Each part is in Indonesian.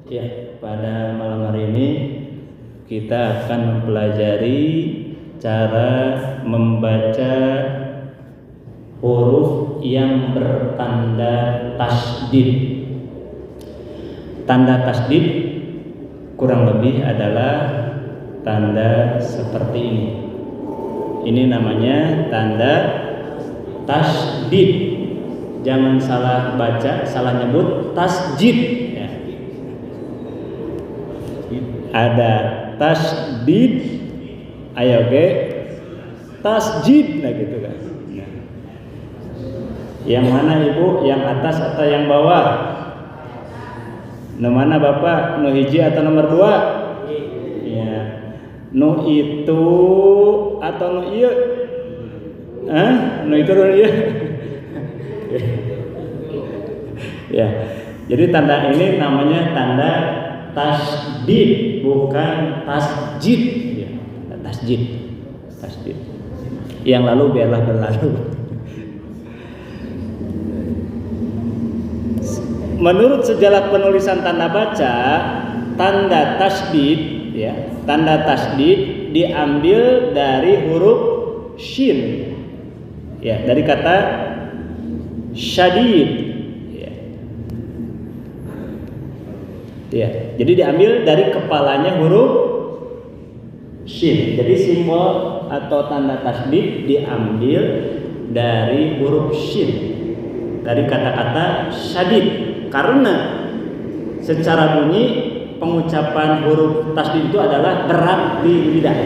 Ya, pada malam hari ini kita akan mempelajari cara membaca huruf yang bertanda tasdid. Tanda tasdid kurang lebih adalah tanda seperti ini. Ini namanya tanda tasdid. Jangan salah baca, salah nyebut tasjid. Ada tasdid, ayo ge tasjid, nah gitu kan. Nah. Yang mana ibu? Yang atas atau yang bawah? Nu mana bapak? Nu hiji atau nomor 2? Ya. Nu itu atau nu ieu? Nu itu nu ieu? Ya. Jadi tanda ini namanya tanda tasdid, bukan tasjid. Ya, tasjid. Yang lalu biarlah berlalu. Menurut sejarah penulisan tanda baca, tanda tasdid, ya, tanda tasdid diambil dari huruf shin, ya, dari kata syadid. Ya, jadi diambil dari kepalanya huruf shin. Jadi simbol atau tanda tasdid diambil dari huruf shin, dari kata-kata syadid. Karena secara bunyi pengucapan huruf tasdid itu adalah berat di lidah.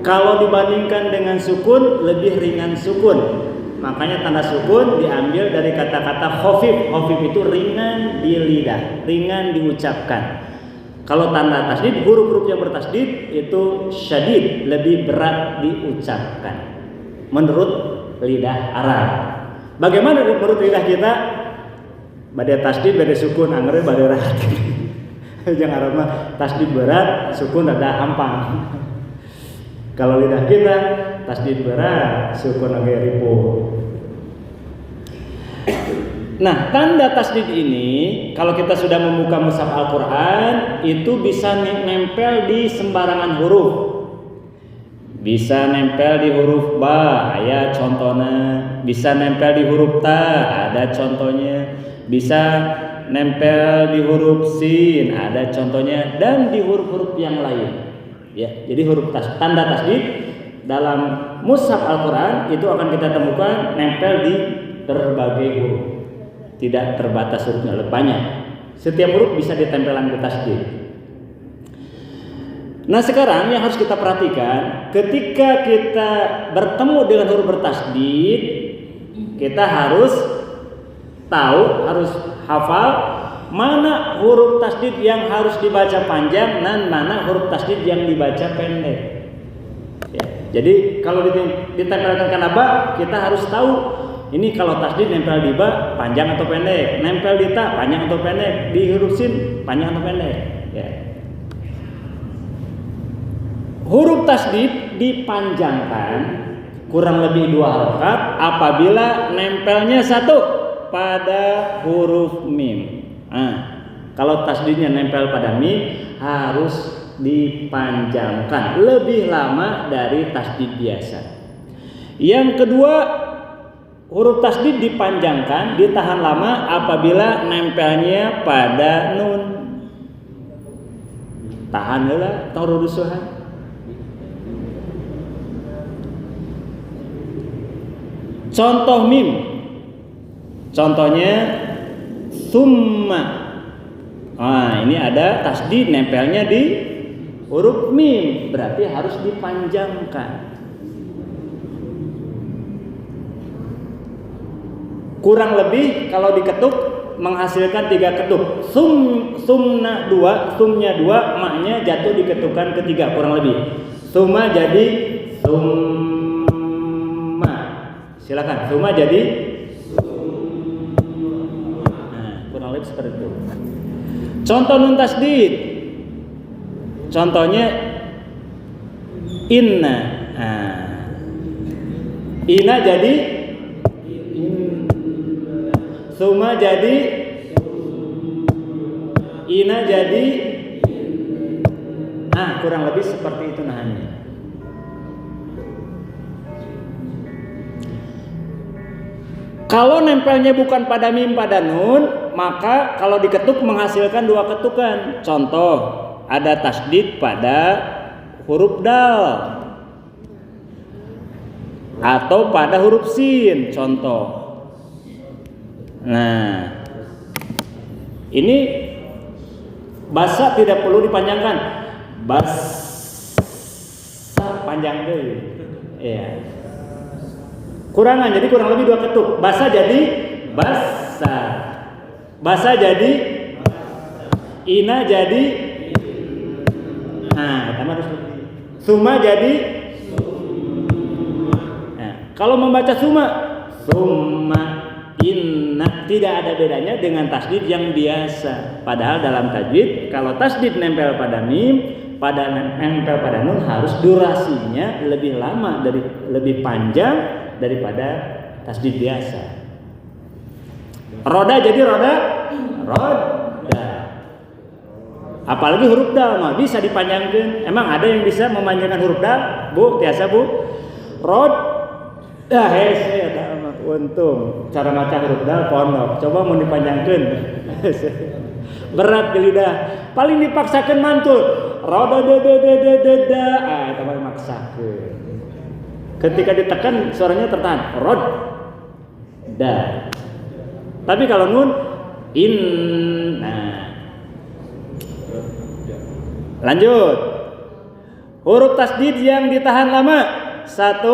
Kalau dibandingkan dengan sukun, lebih ringan sukun. Makanya tanda sukun diambil dari kata-kata khafif. Khafif itu ringan di lidah, ringan diucapkan. Kalau tanda tasdid, huruf-huruf yang bertasdid itu syadid, lebih berat diucapkan menurut lidah Arab. Bagaimana menurut lidah kita? Badai tasdid, badai sukun, anggernya badai rahat. Jangan Arab mah tasdid berat, sukun ada ampang. Kalau lidah kita tasdid berat, sukun agak ribu. Nah, tanda tasdid ini kalau kita sudah membuka mushaf Al-Qur'an itu bisa nempel di sembarangan huruf. Bisa nempel di huruf ba, aya contohnya. Bisa nempel di huruf ta, ada contohnya. Bisa nempel di huruf sin, ada contohnya, dan di huruf-huruf yang lain. Ya, jadi huruf tanda tasdid dalam mushaf Al-Qur'an itu akan kita temukan nempel di berbagai huruf. Tidak terbatas hurufnya, banyak. Setiap huruf bisa ditempelkan ke tasdid. Nah, sekarang yang harus kita perhatikan, ketika kita bertemu dengan huruf bertasdid, kita harus tahu, harus hafal mana huruf tasdid yang harus dibaca panjang dan mana huruf tasdid yang dibaca pendek. Ya, jadi kalau ditempelkan ke ba, kita harus tahu ini kalau tasdid nempel di ba panjang atau pendek, nempel di ta panjang atau pendek, di huruf sin panjang atau pendek. Ya. Huruf tasdid dipanjangkan kurang lebih 2 harokat apabila nempelnya satu pada huruf mim. Kalau tasdidnya nempel pada mim harus dipanjangkan lebih lama dari tasdid biasa. Yang kedua, huruf tasdid dipanjangkan, ditahan lama apabila nempelnya pada nun. Tahan heula tong rudusuhan. Contoh mim. Contohnya summa. Ini ada tasdid nempelnya di huruf mim, berarti harus dipanjangkan. Kurang lebih kalau diketuk menghasilkan 3 ketuk. Sumna 2, sumnya 2, maknya jatuh diketukan ketiga kurang lebih. Summa jadi summa. Silakan, summa jadi kurang lebih seperti itu. Contoh nun tasdid. Contohnya inna. Inna jadi Suma jadi ina jadi. Nah, kurang lebih seperti itu nahannya. Kalau nempelnya bukan pada mim pada nun, maka kalau diketuk menghasilkan dua ketukan. Contoh, ada tasdid pada huruf dal atau pada huruf sin. Contoh. Nah, ini basa tidak perlu dipanjangkan. Basa panjang deh. Iya. Kurangan, jadi kurang lebih dua ketuk. Basa jadi basa. Basa jadi ina jadi. Nah, kita harus suma jadi. Nah, kalau membaca suma inna, tidak ada bedanya dengan tasdid yang biasa. Padahal dalam tajwid kalau tasdid nempel pada mim, nempel pada nun harus durasinya lebih lama lebih panjang daripada tasdid biasa. Roda jadi roda. Apalagi huruf dal mah bisa dipanjangkan. Emang ada yang bisa memanjangkan huruf dal? Bu, biasa Bu. Hese eta mah untung cara maca huruf dal pondok. Coba mau dipanjangkan. Berat di lidah. Paling dipaksakan mantul. Roda eta mah maksakeun. Ketika ditekan suaranya tertahan. Rod. Da. Tapi kalau nun in. Nah. Lanjut. Huruf tasdid yang ditahan lama. 1.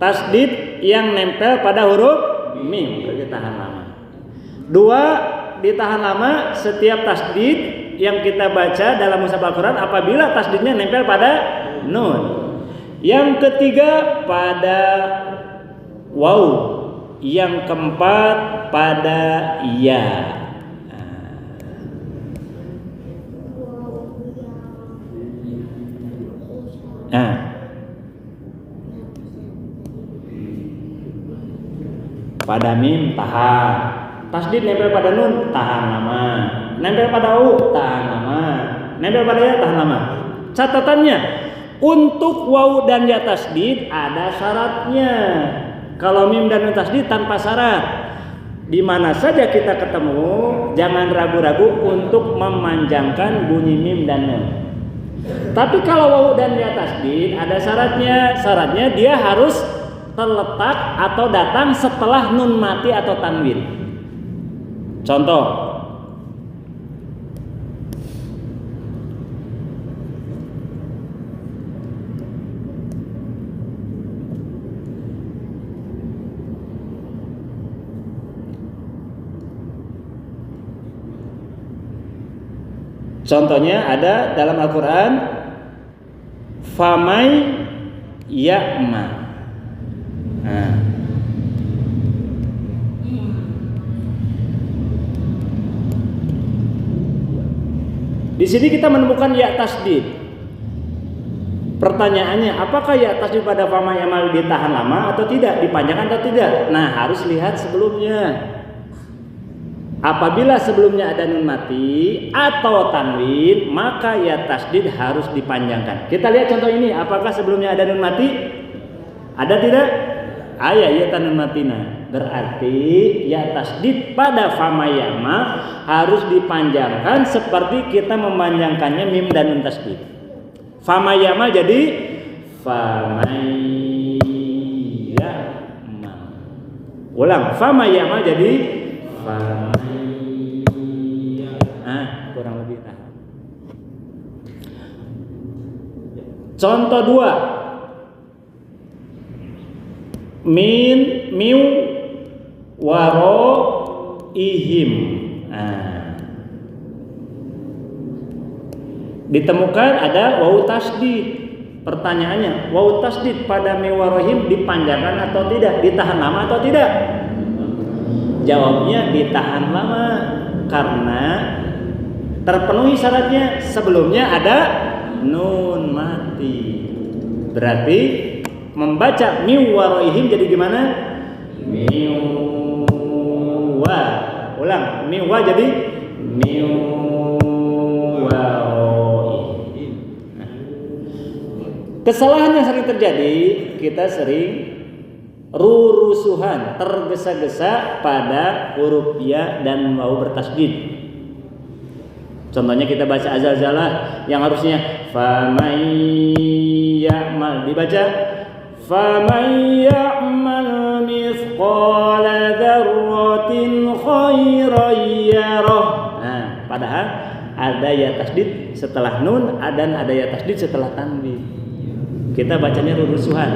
Tasdid yang nempel pada huruf mim ditahan lama. 2. Ditahan lama setiap tasdid yang kita baca dalam mushaf Al-Quran apabila tasdidnya nempel pada nun. Yang ketiga pada waw. Yang keempat pada ya. Nah. Pada mim tahan. Tasdid nempel pada nun tahan lama. Nempel pada u tahan lama. Nempel pada ya tahan lama. Catatannya, untuk waw dan ya tasdid ada syaratnya. Kalau mim dan nun tasdid tanpa syarat. Di mana saja kita ketemu, jangan ragu-ragu untuk memanjangkan bunyi mim dan nun. Tapi kalau waw dan ya tasdid ada syaratnya. Syaratnya dia harus terletak atau datang setelah nun mati atau tanwin. Contoh. Contohnya ada dalam Al-Quran famai ya'ma. Nah. Di sini kita menemukan ya tasdid. Pertanyaannya, apakah ya tasdid pada famai ya'ma ditahan lama atau tidak, dipanjangkan atau tidak? Nah, harus lihat sebelumnya. Apabila sebelumnya ada nun mati atau tanwin, maka ya tasdid harus dipanjangkan. Kita lihat contoh ini, apakah sebelumnya ada nun mati? Ada tidak? Ayat ya tanun matina. Berarti ya tasdid pada famayama harus dipanjangkan seperti kita memanjangkannya mim dan nun tasdid. Famayama jadi famayama. Ulang, famayama jadi famayama. Kurang lebih tahan. Contoh 2. Min miu waro ihim. Ditemukan ada waw tasdid. Pertanyaannya, waw tasdid pada miwarohim dipanjangkan atau tidak, ditahan lama atau tidak? Jawabnya ditahan lama karena terpenuhi syaratnya. Sebelumnya ada nun mati. Berarti membaca miu waroihim jadi gimana? Miu wa. Ulang, miwa jadi miwaroihim. Kesalahan yang sering terjadi, kita sering rurusuhan, tergesa-gesa pada huruf ya dan waw bertasydid. Contohnya kita baca azalzalah yang harusnya famay ya'mal, dibaca famay ya'mal mithqala dzarratin khairan yarah. Nah, padahal ada ya tasydid setelah nun dan ada ya tasydid setelah tanwin. Kita bacanya rurusuhan.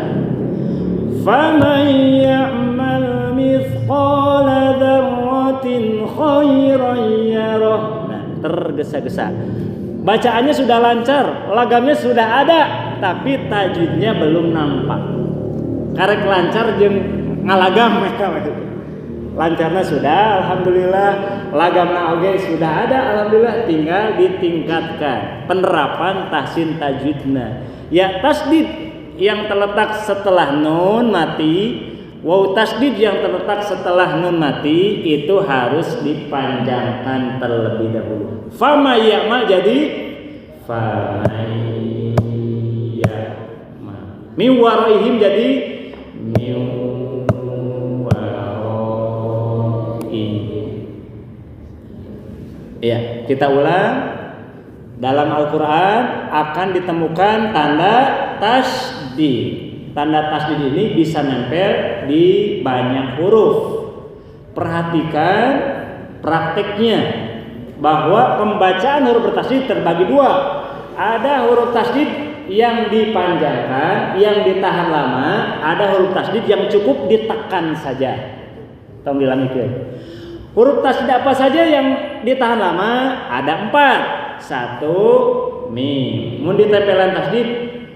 Famay ya'mal mithqala dzarratin khairan yarah. Tergesa-gesa. Bacaannya sudah lancar, lagamnya sudah ada, tapi tajwidnya belum nampak. Karek lancar jeung ngalagam mereka. Lancarnya sudah, alhamdulillah. Lagamna oge sudah ada, alhamdulillah. Tinggal ditingkatkan penerapan tahsin tajwidna. Ya tasdid yang terletak setelah nun mati, waw tasdid yang terletak setelah nun mati itu harus dipanjangkan terlebih dahulu. Fama ya'mal jadi famay ya'mal. Min waraihim jadi min waraihim. Ya, kita ulang. Dalam Al-Quran akan ditemukan tanda tasdid. Tanda tasdid ini bisa nempel di banyak huruf. Perhatikan prakteknya bahwa pembacaan huruf bertasdid terbagi dua. Ada huruf tasdid yang dipanjangkan, yang ditahan lama. Ada huruf tasdid yang cukup ditekan saja. Tolong bilang itu. Huruf tasdid apa saja yang ditahan lama? Ada 4. 1 mim. Mun ditempelan tasdid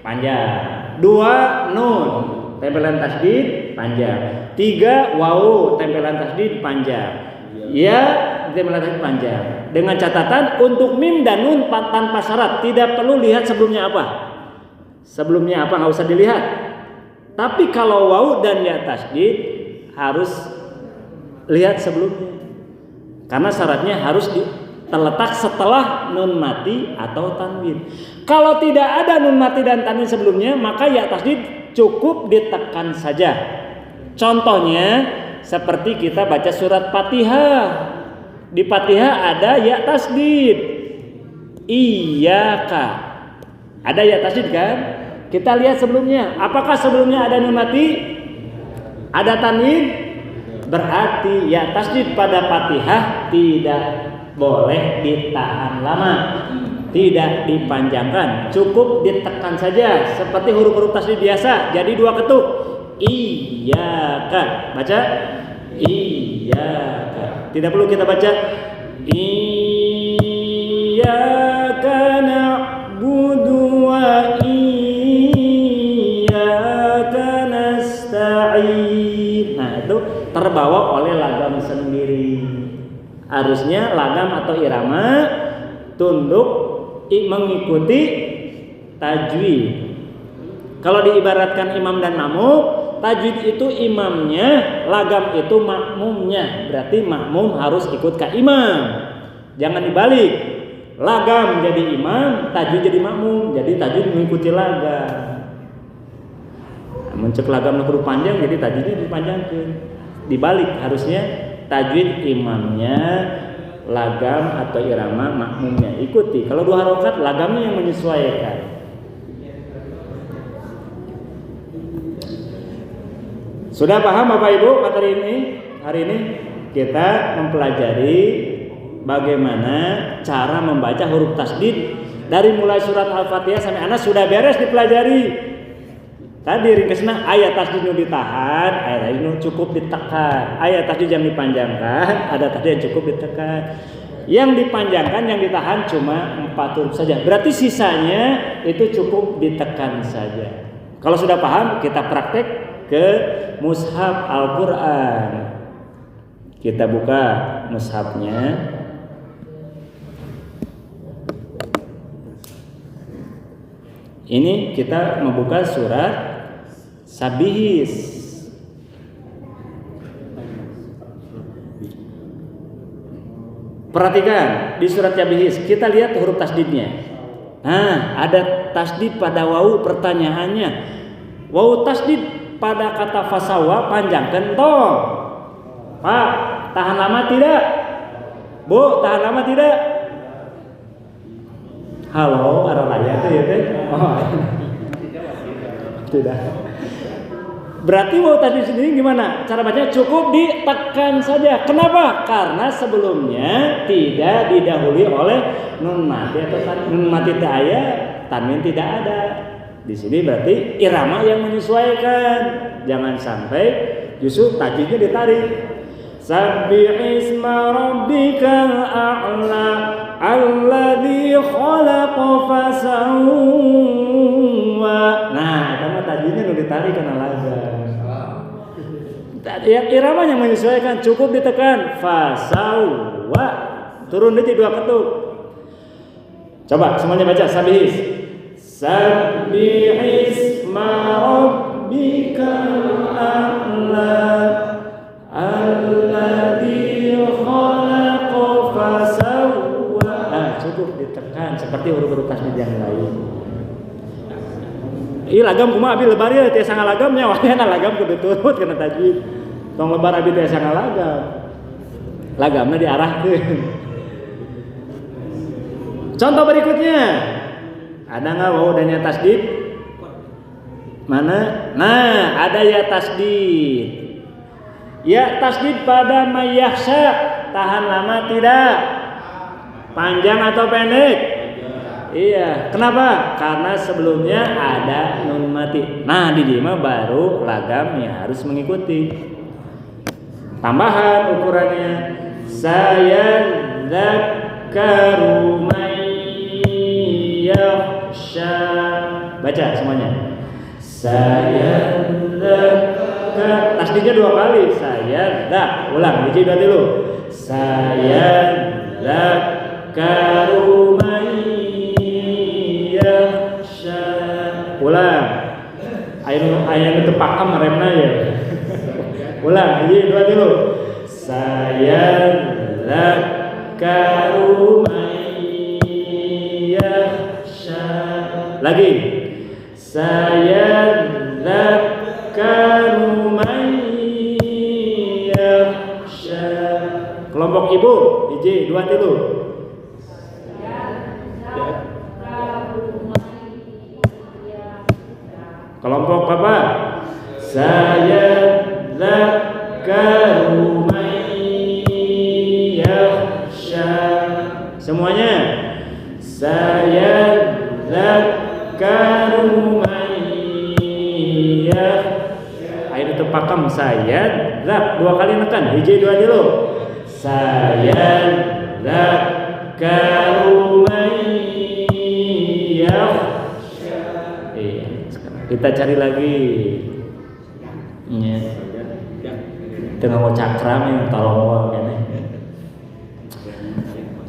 panjang. 2 nun, tempelan tasdid panjang. 3 wawu, tempelan tasdid panjang. Ya, tempelan tasdid panjang. Dengan catatan untuk mim dan nun tanpa syarat, tidak perlu lihat sebelumnya apa. Sebelumnya apa nggak usah dilihat. Tapi kalau wawu dan ya tasdid harus lihat sebelumnya. Karena syaratnya harus terletak setelah nun mati atau tanwin. Kalau tidak ada nun mati dan tanwin sebelumnya, maka ya tasdid cukup ditekan saja. Contohnya seperti kita baca surat Fatihah. Di Fatihah ada ya tasdid. Iyyaka. Ada ya tasdid kan? Kita lihat sebelumnya. Apakah sebelumnya ada nun mati? Ada tanwin? Berarti ya tasdid pada Fatihah tidak boleh ditahan lama, tidak dipanjangkan, cukup ditekan saja seperti huruf-huruf tasdid biasa. Jadi 2 ketuk. Iyyaka. Baca iyyaka. Tidak perlu kita baca iyyaka na'budu wa iyyaka nasta'in. Nah, itu terbawa oleh lagam sendiri. Harusnya lagam atau irama tunduk mengikuti tajwid. Kalau diibaratkan imam dan makmum, tajwid itu imamnya, lagam itu makmumnya. Berarti makmum harus ikut ke imam. Jangan dibalik. Lagam jadi imam, tajwid jadi makmum. Jadi tajwid mengikuti lagam. Mencek lagam huruf panjang, jadi tajwidnya dipanjangkan. Dibalik harusnya tajwid imamnya, lagam atau irama makmumnya ikuti. Kalau 2 harokat lagamnya yang menyesuaikan. Sudah paham Bapak Ibu materi ini? Hari ini kita mempelajari bagaimana cara membaca huruf tasdid dari mulai surat Al-Fatihah sampai Anas sudah beres dipelajari. Tadi ringkasnya ayat tasdid yang ditahan, ayat tasdid yang cukup ditekan. Ayat tasdid yang dipanjangkan, ada tasdid yang cukup ditekan. Yang dipanjangkan, yang ditahan cuma 4 huruf saja. Berarti sisanya itu cukup ditekan saja. Kalau sudah paham, kita praktek ke mushaf Al-Quran. Kita buka mushafnya. Ini kita membuka surat Sabihis. Perhatikan di surat Yabihis, kita lihat huruf tasdidnya. Nah, ada tasdid pada wawu, pertanyaannya. Wawu tasdid pada kata fasawa panjangkan toh. Pak, tahan lama tidak? Bu, tahan lama tidak? Halo, arah raya tuh ya teh. Oh. Tidak. Berarti wawu tasdid sendiri gimana? Cara bacanya cukup ditekan saja. Kenapa? Karena sebelumnya tidak didahului oleh nun mati atau nun mati tak ada, tanwin tidak ada. Di sini berarti irama yang menyesuaikan. Jangan sampai justru tajwidnya ditarik. Sabbih isma rabbikal a'la alladzi khalaqa fasawwa. Nah, itu mah tajwidnya nu ditarik kana lagam. Yang irama yang menyesuaikan cukup ditekan fasawwa. Turun di 2 ketuk. Coba semuanya baca sabihis. Sabbih isma rabbikal a'la alladzi khalaqa fasawwa. Cukup ditekan seperti huruf-huruf tasdid yang lain. Ieu lagam kumaha abi lebar ieu teh sanga lagamnya wayana lagam kudu turut kana tajwid. Tong lebar abi teh sanga lagam. Lagamna diarahkeun. Contoh berikutnya. Ada enggak wawu dan ya tasdid? Mana? Nah, ada ya tasdid. Ya tasdid pada mayyahsya, tahan lama tidak? Panjang atau pendek? Iya. Kenapa? Karena sebelumnya ada nun mati. Nah, di dima baru lagamnya harus mengikuti. Tambahan ukurannya. Saya dzakkaru mayyahsya. Baca semuanya. Saya tasdidnya 2 kali. Saya dak. Ulang. Biji 2 dulu. Saya dzakkaru mayyahsya. Ulang. Ayat itu pakam remna ya. Ulang. Biji 2 dulu. Saya dzakkaru mayyahsya. Lagi. Saya dzakkaru mayyahsya. Kelompok ibu, hiji, 2 dulu. Kelompok bapak. Saya dzakkaru mayyahsya. Semuanya. Saya dzakkaru mayyahsya. Ayo itu pakam saya dzak 2 kali nekan. Hiji 2 dulu. Saya dzakkaru mayyahsya. Kita cari lagi. Iya. Tengah mau cakram yang tarongol kene.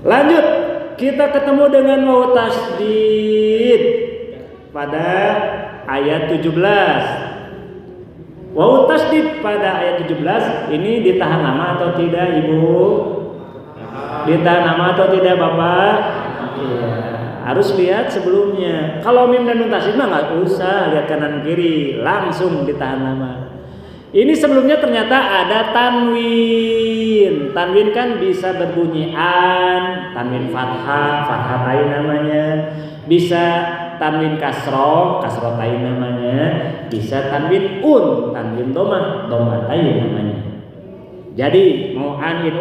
Lanjut, kita ketemu dengan wawu tasdid pada ayat 17. Wawu tasdid pada ayat 17 ini ditahan lama atau tidak, Ibu? Ditahan lama atau tidak, Bapak? Iya. Harus lihat sebelumnya. Kalau mim dan nun tasdid mah nggak usah lihat kanan kiri, langsung ditahan lama. Ini sebelumnya ternyata ada tanwin. Tanwin kan bisa berbunyi an, tanwin fathah, fathatain namanya. Bisa tanwin kasroh, kasrotain namanya. Bisa tanwin tanwin domah, domatain namanya. Jadi mau an in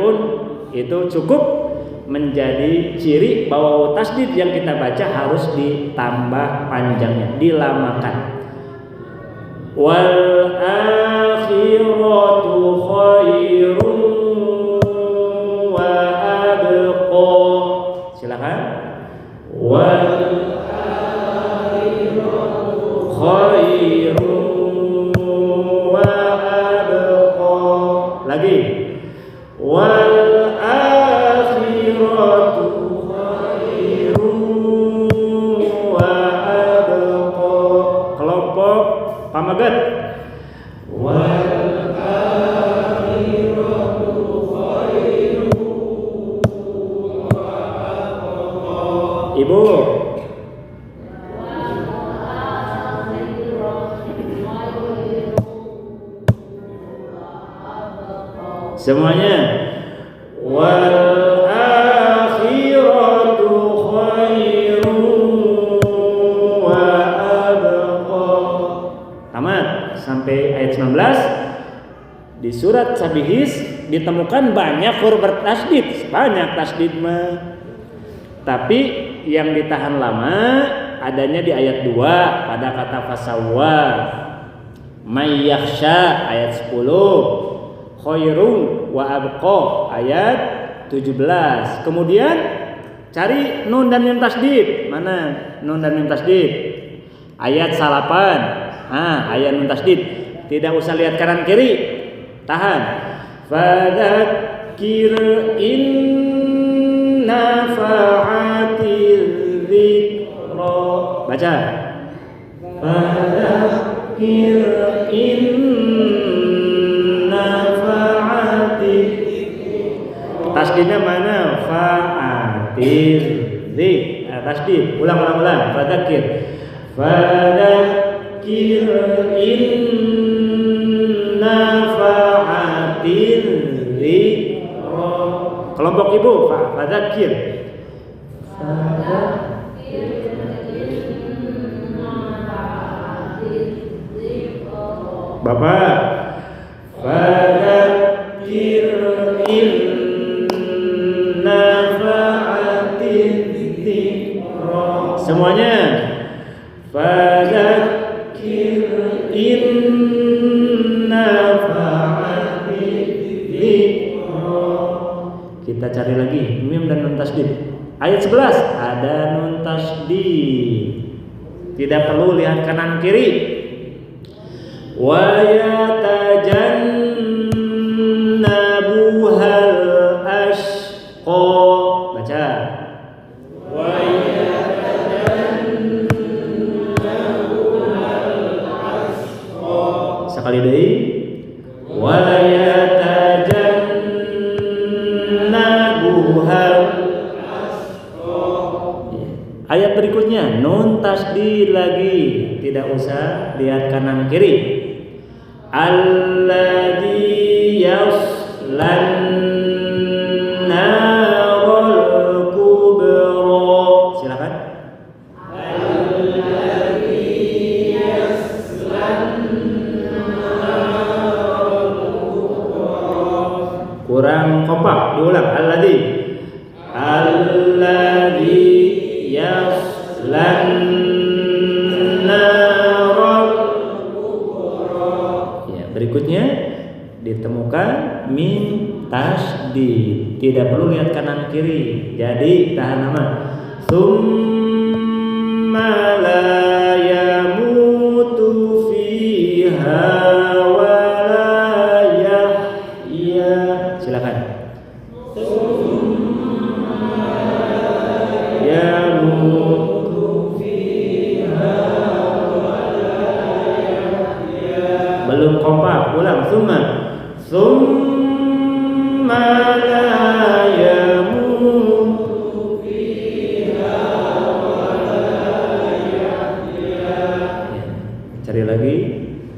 itu cukup menjadi ciri bahwa tasdid yang kita baca harus ditambah panjangnya, dilamakan. Wal akhiratu khairun wa abqa. Silakan. Wal akhiratu khairun wa abqa. Lagi. Wal akhiratu khairun wa abqa. Kelompok pamagat. Wal akhiratu khairun Ibu. Semuanya. Wal akhiratu khairu wa abqa. Tamat sampai ayat 19. Di surat Sabihis ditemukan banyak huruf bertasdid, banyak tasdid mah. Tapi yang ditahan lama adanya di ayat 2 pada kata fasawwa. May yakhsha ayat 10. Khairu wa abqa ayat 17. Kemudian cari nun dan mim tasdid. Mana nun dan mim tasdid? Ayat 8. Ayat nun tasdid. Tidak usah lihat kanan kiri. Tahan. Fadzakir in nafa'atil dzikra. Baca. Fadzakir in nafa'atil dzikra. Tasdidnya mana? Fa'atil dzikra. Tasdid. Ulang. Fadzakir. Fadzakir in nafa'atil dzikra. Kelompok ibu, fadzakir. Bapak, fadzakir in nafa'atil dzikra. Semuanya. Fadzakir in nafa'atil dzikra. Kita cari lagi mim dan nun tasdid. Ayat 11 ada nun tasdid. Tidak perlu lihat kanan kiri. Wa yatajannabuhal ashqa. Baca. Wa yatajannabuhal ashqa. Sekali deui. Wa yatajannabuhal ashqa. Ayat berikutnya nun tasdid lagi. Tidak usah lihat kanan kiri. Alladzi yaslan narul kubra. Silakan. Alladzi yaslan narul kubra. Kurang kompak, diulang. Alladzi yaslan berikutnya ditemukan mim tasdid. Tidak perlu lihat kanan kiri. Jadi tahan nama. Tsumma la yamutu fiha wa la yahya. Silakan. Yamutu fiha wa la yahya. Belum kompak, ulang. Summa la yamutu fiha wa la yahya. Cari lagi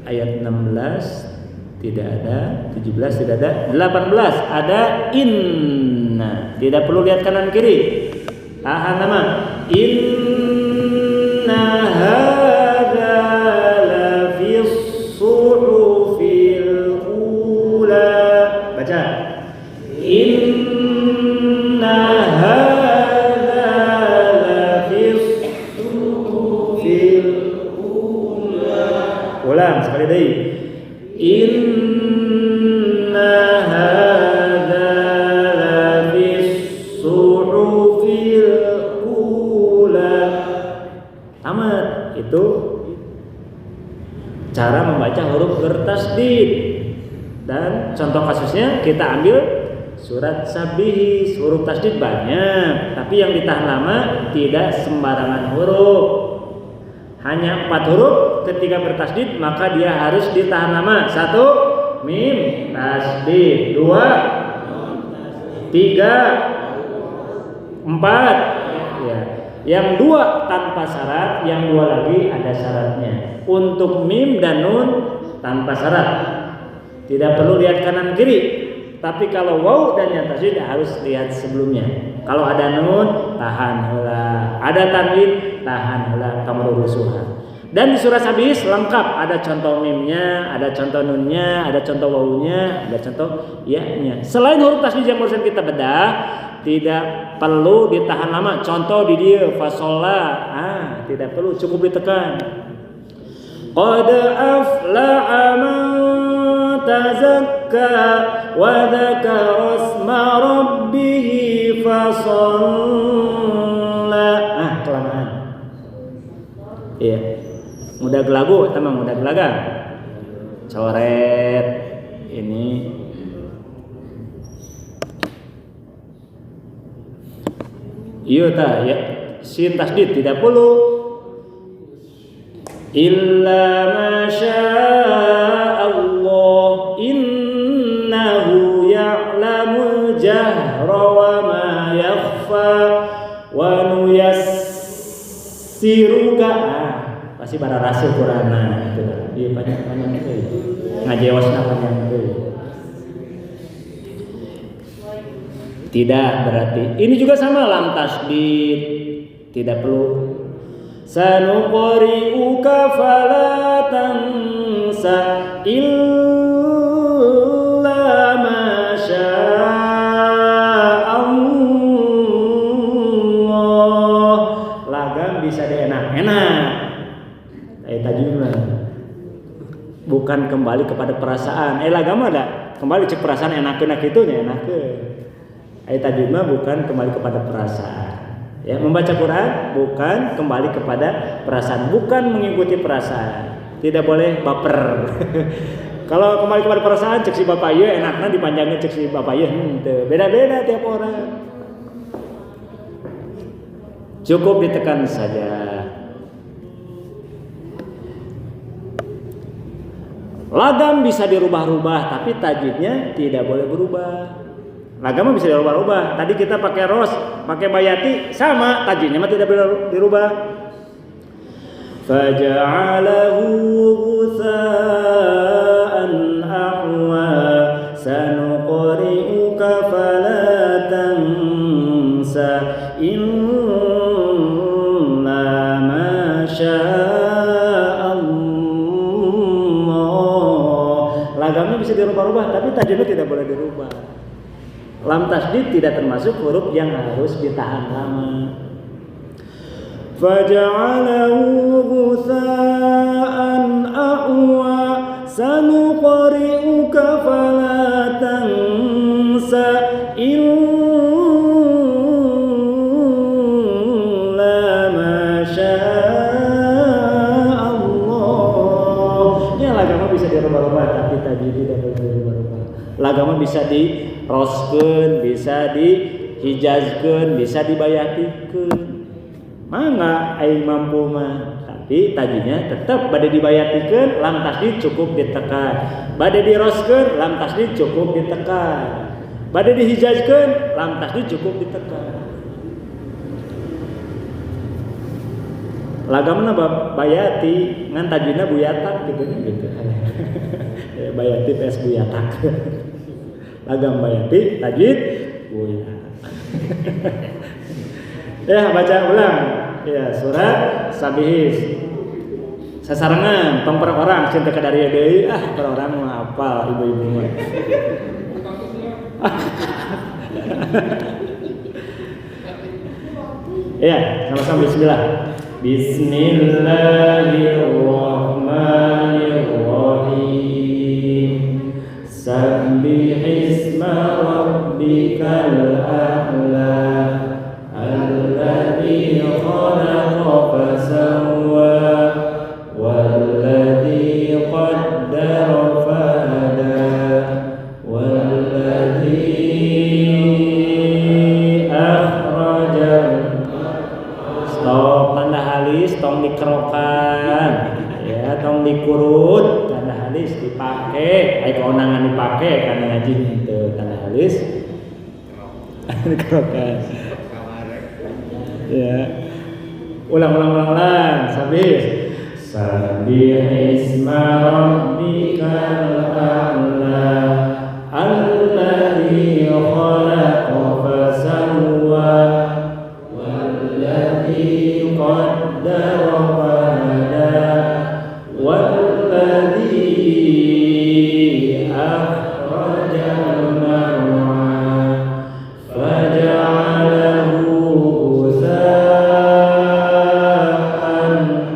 ayat 16 tidak ada, 17 tidak ada, 18 ada inna. Tidak perlu lihat kanan kiri. Tahan nama. Inna hadza la fi suhufil ula. Baca. Inna hadza la fi suhufil ula. Ulang sekali lagi. Inna hadza la fi suhufil ula. Tamat. Itu cara membaca huruf bertasdid. Dan contoh kasusnya kita ambil surat Sabihis. Huruf tasdid banyak, tapi yang ditahan lama tidak sembarangan huruf. Hanya 4 huruf ketika bertasdid maka dia harus ditahan lama. 1 mim tasdid, 2 3 4 ya. Yang dua tanpa syarat, yang dua lagi ada syaratnya. Untuk mim dan nun tanpa syarat, tidak perlu lihat kanan kiri. Tapi kalau waw dan ya tasydid harus lihat sebelumnya. Kalau ada nun, tahan heula. Ada tanwin, tahan heula kamrurusuhan. Dan di surah Sabis lengkap, ada contoh mimnya, ada contoh nunnya, ada contoh wawunya, ada contoh ya-nya. Selain huruf tasydid yang barusan kita bedah, tidak perlu ditahan lama. Contoh di dia fasolla, tidak perlu, cukup ditekan. Qad aflaha man tazakka wa dzakara isma rabbih fasalla. Kelamaan. Iya. Mudah gelagu, teman, mudah gelaga. Coret ini. Iya ta, ya. Sin tasdid tidak perlu. Illa masya Allah innahu ya'lamul jahra wa ma yakhfa wa nuyassiruka. Pasti pada rasul Qur'ana itu. Iya panjang itu. Ngajewasna panjang itu. Tidak berarti. Ini juga sama lam tasdid. Tidak perlu. Sanuqri'uka fala tansa illa ma Allah. Lagam bisa dienak-enak. Tajwid bukan kembali kepada perasaan. Lagam ada kembali cek perasaan enak-enak itunya enak-enak. Tajwid bukan kembali kepada perasaan. Ya, membaca Quran bukan kembali kepada perasaan, bukan mengikuti perasaan. Tidak boleh baper. Kalau kembali kepada perasaan, cek si bapak ieu enakna dipanjangin cek si bapak ieu beda-beda tiap orang. Cukup ditekan saja. Lagam bisa dirubah-rubah, tapi tajwidnya tidak boleh berubah. Lagam bisa dirubah-rubah. Tadi kita pakai ros, pakai bayati, sama tajwidnya mah tidak boleh dirubah. Faja'alahu ghutsa'an ahwa sanuqri'uka fala tansa illa ma syaa Allah. Lagamnya bisa dirubah-rubah, tapi tajwidnya tidak boleh dirubah. Lam tasdid tidak termasuk huruf yang harus ditahan lama. Faja'alahu ghutsa'an ahwa sanuqri'uka fala tansa illa ma syaa Allah. Ya, lagama bisa dirubah-rubah tapi tajwid tidak boleh dirubah-rubah. Lagama bisa diroskeun, bisa dihijazkeun, bisa dibayatikeun. Mangga aing mampu mah, tapi tajwidnya tetap bade dibayatikeun, lam tasdid cukup ditekan. Bade diroskeun, lam tasdid cukup ditekan. Bade dihijazkeun, lam tasdid cukup ditekan. Lagamna bayati ngan tajwidna buyatak gitu. Bayati PS buyatak. Lagam bayati, tajwid buyatak. Ya, baca ulang. Ya, surat Sabihis. Sasarengan tong per orang cinta ka dari deui, per orang mah hafal ibu-ibu mah. Ya, sama-sama bismillah. Bismillahirrahmanirrahim. Sabbihisma rabbikal a'la. Alladzi khalaqa fasawwa walladzi qaddara fahada walladzi akhrajal. Stop, tanda halis tong dikerokan ya, tong dikurut, tanda halis dipake ai keonangan dipake kana ngaji henteu tanda halis dikerokan. Ya, Ulang. Sabih. Sabih isma rabbikal a'la. Alladzi khalaqa fasawwa. Walladzi qaddara fahada. Walladzi akhrajal mar'a. Faja'alahu ghutha'an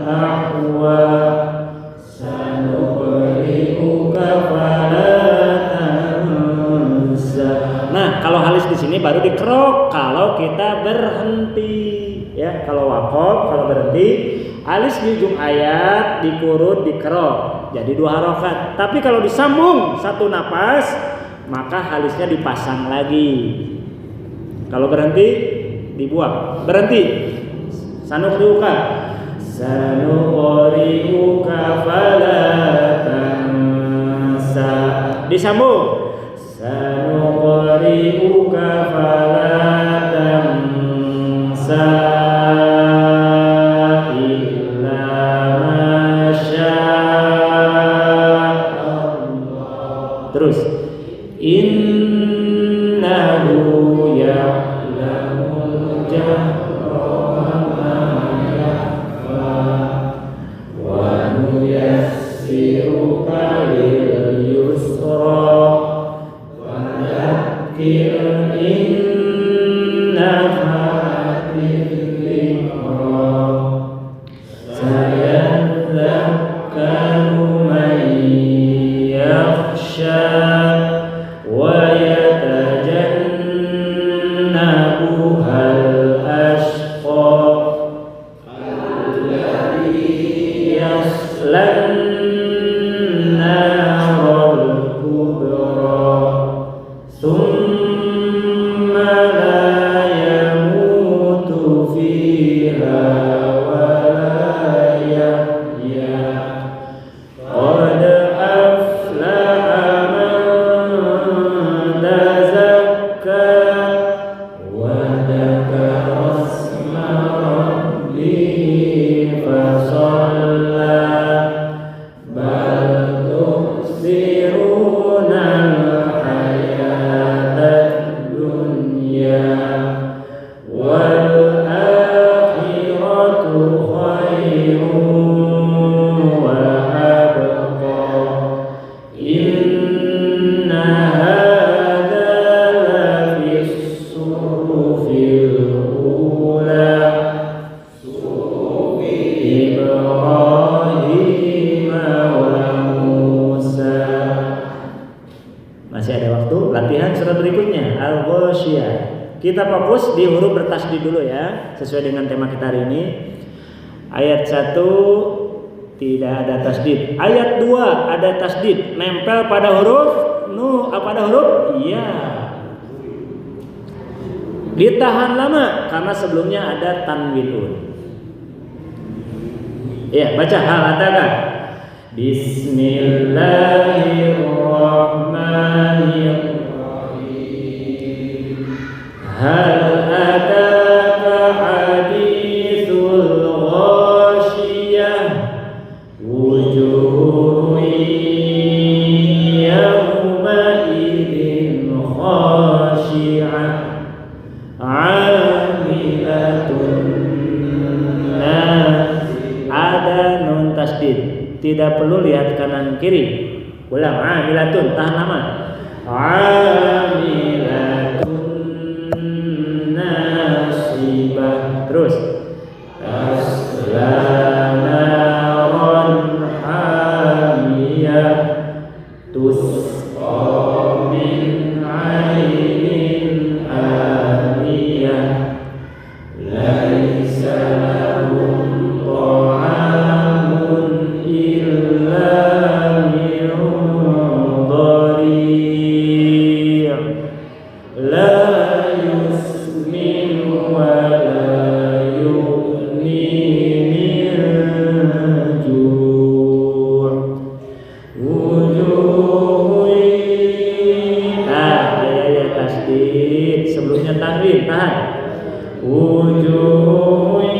ahwa. Sanuqri'uka fala tansa. Nah, kalau halis di sini baru dikerok kalau kita berhenti. Ya, kalau waqaf, kalau berhenti, alis di ujung ayat dikurut, dikerok, jadi 2 harokat. Tapi kalau disambung 1 napas, maka halisnya dipasang lagi. Kalau berhenti, dibuang. Berhenti. Sanuqri'uka fala tansa. Disambung. Sanuqri'uka fala tansa. Terus innahu ya'lamul jahra wa ma yakhfa wa nuyassiruka lil yusra wa dhakkir in nafa'atil dhikra sayadzakkaru man wa yatajannabuhal ashqa alladzi yaslan narul kubra thumma la yamutu fiha wa la yahya. Qad aflaha Kita fokus di huruf bertasydid dulu ya, sesuai dengan tema kita hari ini. Ayat 1 tidak ada tasydid. Ayat 2 ada tasydid, nempel pada huruf pada huruf ya. Ditahan lama karena sebelumnya ada tanwinun. Ya, baca hal adakah? Bismillahirrahmanirrahim. Hal ataka hadithul ghashiyah wujuhun yawma idin khashi'ah 'amilatun nasibah. Ada nun tasdid, tidak perlu lihat kanan kiri. Ulang, 'amilatun, tahan lama. 'amilatun terus aslanaron hamiyah tusqa min ainin aniyah laisa lahum ta'amun illa min dhari' la yusmin wa sebelumnya tanwin, tahan. Wujuhin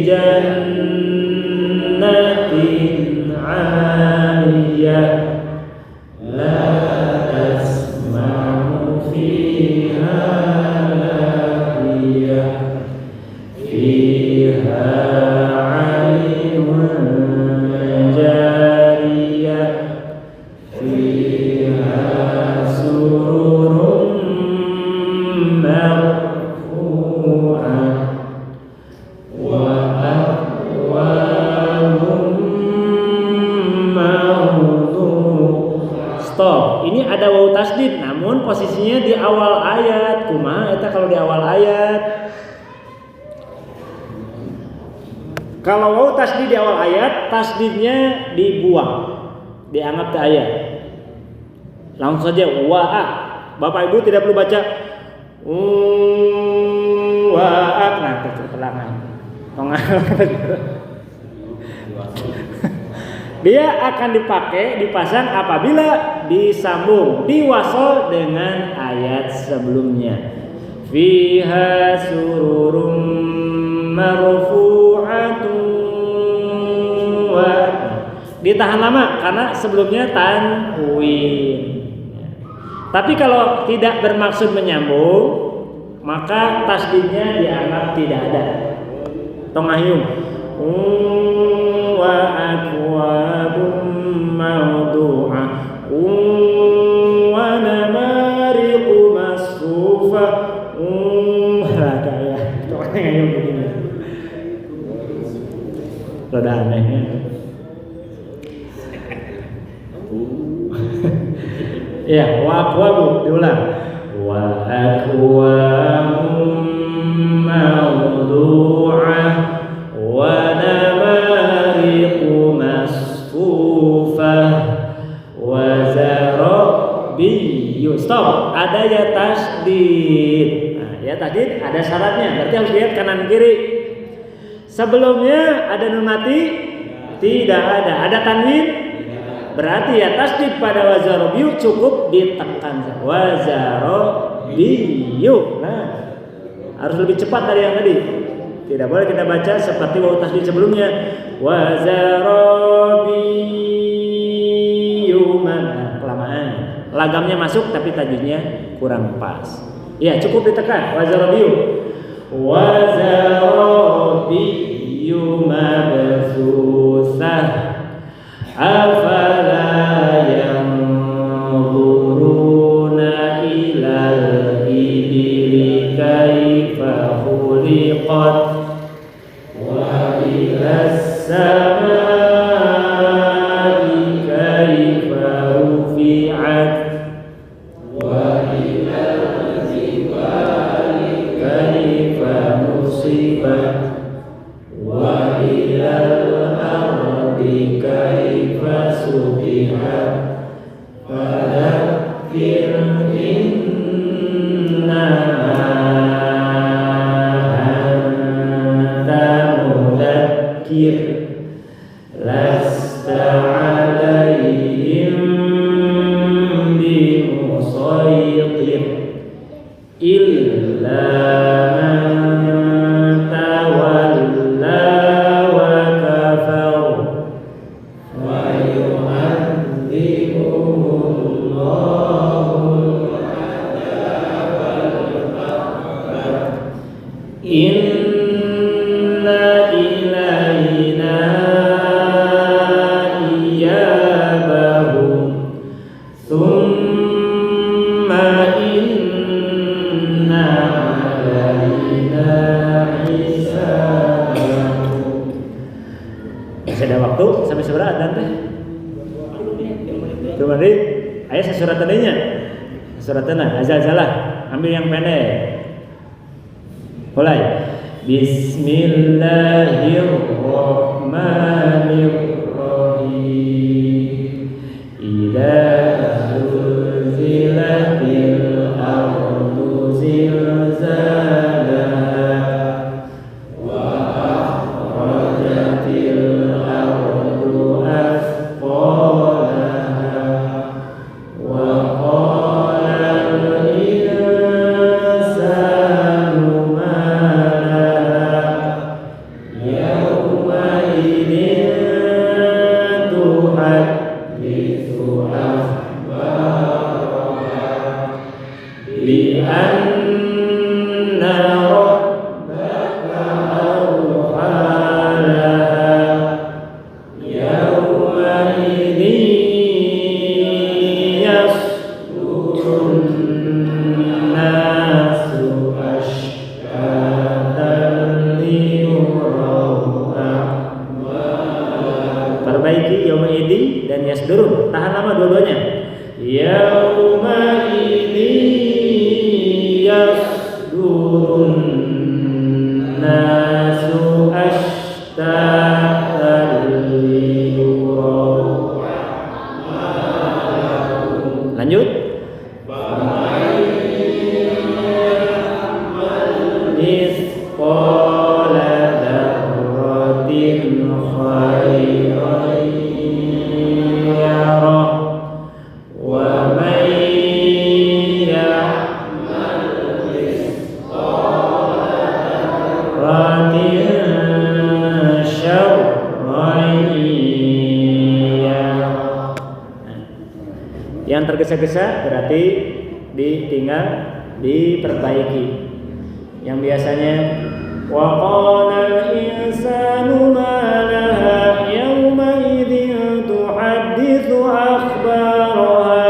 jannatin 'aliyah la tasma'u fiha laghiyah fiha 'ainun jariyah fiha sururun marfu'ah wa akwabun mawdu'ah. Stop. Ini ada wawu tasdid, namun posisinya di awal ayat. Kumaha eta kalau di awal ayat? Kalau wawu tasdid di awal ayat, tasdidnya dibuang, dianggap ke ayat. Langsung saja wa'a. Bapak Ibu tidak perlu baca wa'a. Nah, terpelangan. Dia akan dipakai, dipasang apabila disambung, diwasol dengan ayat sebelumnya. Fiha sururum marfu'atun wa. Ditahan lama karena sebelumnya tanwin. Tapi kalau tidak bermaksud menyambung, maka tasdidnya dianggap tidak ada. Tongahiyum wa akwabum mawdu'ah wa namariqu masfufah. Kayak tongahiyum begini. Rada anehnya. Ya, wa akwabu diulang. Wa akwabum mawdu'ah wa namariqu masfufah wa zarabiyyu. Stop, ada ya tasdid. Nah, ya tasdid ada syaratnya, berarti harus lihat kanan kiri. Sebelumnya ada nun mati? Tidak ada. Ada tanwin? Berarti ya tasdid pada wazarobiyyu cukup ditekan wazarobiyyu. Nah, harus lebih cepat dari yang tadi. Tidak boleh kita baca seperti wawu tasdid sebelumnya wazarobiyyu. Nah, kelamaan. Lagamnya masuk tapi tajwidnya kurang pas. Ya, cukup ditekan wazarobiyyu. Wazarobiyyu mabsusah. Afala yanzuruna ilal ibili kaifa khuliqat wa ilas samai kaifa rufi'at wa ilal jibali kaifa nusibat wa ilal ardi kaifa subihat fadzakir inna anta mudzakir lasta alaihim bimusaytir illa man tawalla wa kafar wa yu'adzibullahu adzabal akbar. Inna ilaina iyabahum thumma inna alaina hisabahum. Masih ada waktu sampai seberapa dan teh? 2 menit. Ayo sesurat tadinya. Surat tanah azal-azalah. Ambil yang pendek. Mulai. Bismillahirrahmanirrahim. Idza zulzilatil ardu zilzalaha wa akhrajatil ardu athqalaha wa qala al-insanu ma laha dan yasdurun. Tahan lama dua-duanya. Yauma idzi yasdurun nasu ashtatan liyuraw. Lanjut. Yang tergesa-gesa berarti ditinggal, diperbaiki. Yang biasanya wa qala al-insanu ma laha yawma idzin tuhadditsu akhbaraha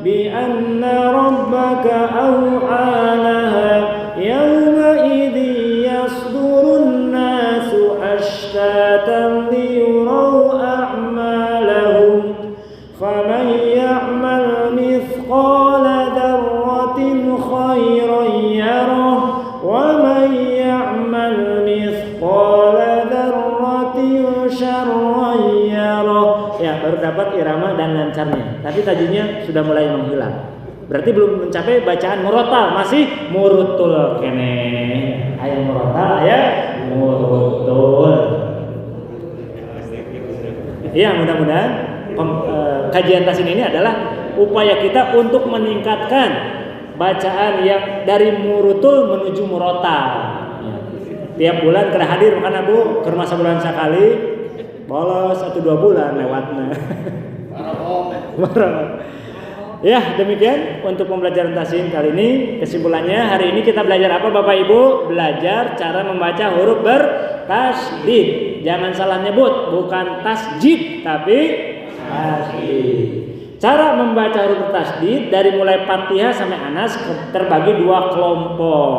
bi anna rabbaka awha laha yawma idzin yasdurun nasu ashtatan liyuraw a'malahum faman ya'mal mithqala dzarratin khairan yarah wa man ya'mal mithqala dzarratin syarran yarah. Ya, baru dapat irama dan lancarnya, tapi tajwidnya sudah mulai menghilang. Berarti belum mencapai bacaan murotal, masih murutul kene. Aya murotal, aya murutul. Ya, mudah-mudahan kajian tasyin ini adalah upaya kita untuk meningkatkan bacaan yang dari murutul menuju murotal. Ya. Tiap bulan kena hadir, makanya Bu ke rumah sebulan sekali, bolos 1-2 bulan lewatnya. Ya, demikian untuk pembelajaran tasyin kali ini. Kesimpulannya, hari ini kita belajar apa Bapak Ibu? Belajar cara membaca huruf bertasydid. Jangan salah nyebut, bukan tasjid tapi tasydid. Cara membaca huruf tasydid dari mulai Fatihah sampai Anas terbagi 2 kelompok.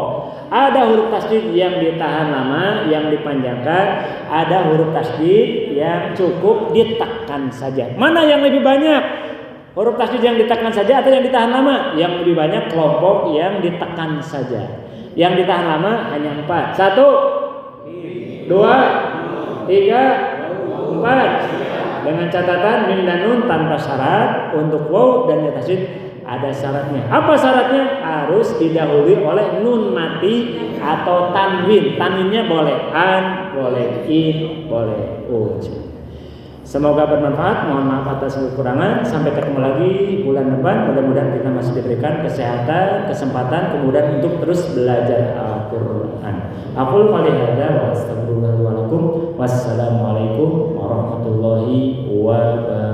Ada huruf tasydid yang ditahan lama, yang dipanjangkan. Ada huruf tasydid yang cukup ditekan saja. Mana yang lebih banyak? Huruf tasydid yang ditekan saja atau yang ditahan lama? Yang lebih banyak kelompok yang ditekan saja. Yang ditahan lama hanya 4. 1, 2, 3, 4. Dengan catatan mim dan nun tanpa syarat. Untuk waw dan ya tasydid ada syaratnya. Apa syaratnya? Harus didahului oleh nun mati atau tanwin. Tanwinnya boleh an, boleh in, boleh uj. Semoga bermanfaat. Mohon maaf atas kekurangan. Sampai ketemu lagi bulan depan. Mudah-mudahan kita masih diberikan kesehatan, kesempatan, kemudian untuk terus belajar Al-Quran. Aqul qouli hadza wa astaghfirullah wa lakum. Wassalamualaikum warahmatullahi wabarakatuh.